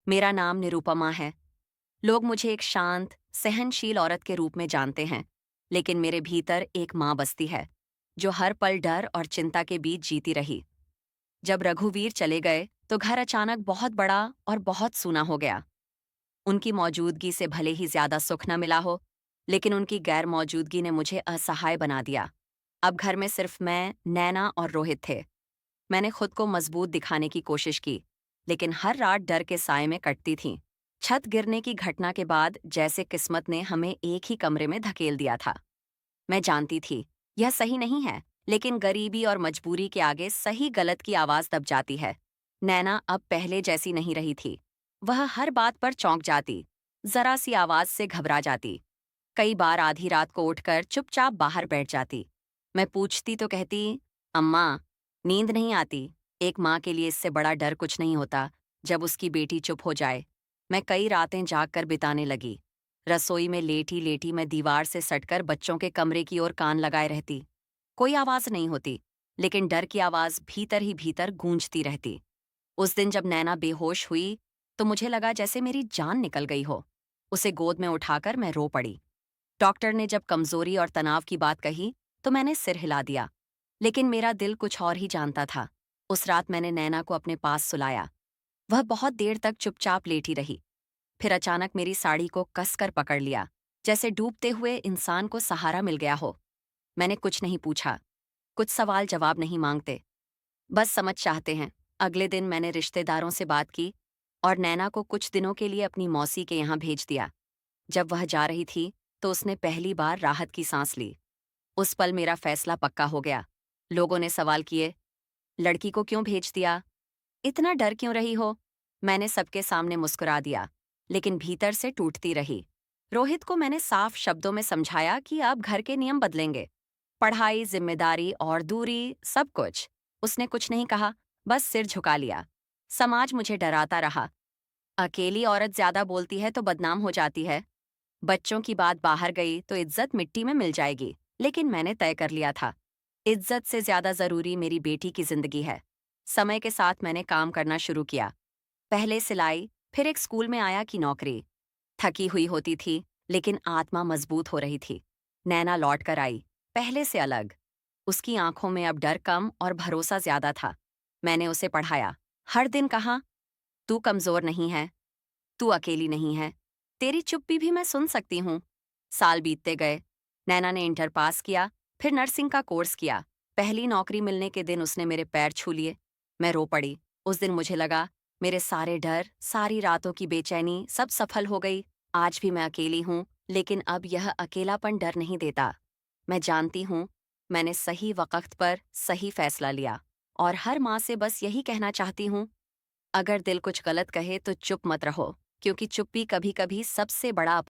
मेरा नाम निरुपमा है। लोग मुझे एक शांत, सहनशील औरत के रूप में जानते हैं, लेकिन मेरे भीतर एक माँ बसती है, जो हर पल डर और चिंता के बीच जीती रही। जब रघुवीर चले गए, तो घर अचानक बहुत बड़ा और बहुत सूना हो गया। उनकी मौजूदगी से भले ही ज्यादा सुख न मिला हो, लेकिन उनकी गैर मौजूदगी ने मुझे असहाय बना दिया। अब घर में सिर्फ मैं, नैना और रोहित थे। मैंने खुद को मजबूत दिखाने की कोशिश की, लेकिन हर रात डर के साए में कटती थी। छत गिरने की घटना के बाद जैसे किस्मत ने हमें एक ही कमरे में धकेल दिया था। मैं जानती थी, यह सही नहीं है, लेकिन गरीबी और मजबूरी के आगे सही गलत की आवाज दब जाती है। नैना अब पहले जैसी नहीं रही थी। वह हर बात पर चौंक जाती, जरा सी आवाज से घबरा जाती। कई बार आधी रात को उठकर चुपचाप बाहर बैठ जाती। मैं पूछती तो कहती, अम्मा, नींद नहीं आती। एक माँ के लिए इससे बड़ा डर कुछ नहीं होता, जब उसकी बेटी चुप हो जाए। मैं कई रातें जाग कर बिताने लगी। रसोई में लेटी लेटी मैं दीवार से सटकर बच्चों के कमरे की ओर कान लगाए रहती। कोई आवाज नहीं होती, लेकिन डर की आवाज भीतर ही भीतर गूंजती रहती। उस दिन जब नैना बेहोश हुई, तो मुझे लगा जैसे मेरी जान निकल गई हो। उसे गोद में उठाकर मैं रो पड़ी। डॉक्टर ने जब कमजोरी और तनाव की बात कही, तो मैंने सिर हिला दिया। लेकिन मेरा दिल कुछ और ही जानता था। उस रात मैंने नैना को अपने पास सुलाया। वह बहुत देर तक चुपचाप लेटी रही। फिर अचानक मेरी साड़ी को कसकर पकड़ लिया, जैसे डूबते हुए इंसान को सहारा मिल गया हो। मैंने कुछ नहीं पूछा, कुछ सवाल जवाब नहीं मांगते, बस समझ चाहते हैं। अगले दिन मैंने रिश्तेदारों से बात की और नैना को कुछ दिनों के लिए अपनी मौसी के यहाँ भेज दिया। जब वह जा रही थी, तो उसने पहली बार राहत की सांस ली। उस पल मेरा फैसला पक्का हो गया। लोगों ने सवाल किए, लड़की को क्यों भेज दिया? इतना डर क्यों रही हो? मैंने सबके सामने मुस्कुरा दिया, लेकिन भीतर से टूटती रही। रोहित को मैंने साफ शब्दों में समझाया कि अब घर के नियम बदलेंगे। पढ़ाई, जिम्मेदारी और दूरी, सब कुछ। उसने कुछ नहीं कहा, बस सिर झुका लिया। समाज मुझे डराता रहा। अकेली औरत ज्यादा बोलती है तो बदनाम हो जाती है। बच्चों की बात बाहर गई तो इज्जत मिट्टी में मिल जाएगी। लेकिन मैंने तय कर लिया था, इज्जत से ज्यादा जरूरी मेरी बेटी की जिंदगी है। समय के साथ मैंने काम करना शुरू किया। पहले सिलाई, फिर एक स्कूल में आया की नौकरी। थकी हुई होती थी, लेकिन आत्मा मजबूत हो रही थी। नैना लौट कर आई, पहले से अलग। उसकी आंखों में अब डर कम और भरोसा ज्यादा था। मैंने उसे पढ़ाया, हर दिन कहा, तू कमजोर नहीं है, तू अकेली नहीं है, तेरी चुप्पी भी मैं सुन सकती हूँ। साल बीतते गए। नैना ने इंटर पास किया, फिर नर्सिंग का कोर्स किया। पहली नौकरी मिलने के दिन उसने मेरे पैर छू लिए। मैं रो पड़ी। उस दिन मुझे लगा, मेरे सारे डर, सारी रातों की बेचैनी, सब सफल हो गई। आज भी मैं अकेली हूँ, लेकिन अब यह अकेलापन डर नहीं देता। मैं जानती हूँ, मैंने सही वक्त पर सही फैसला लिया। और हर माँ से बस यही कहना चाहती हूँ, अगर दिल कुछ गलत कहे तो चुप मत रहो, क्योंकि चुप्पी कभी कभी सबसे बड़ा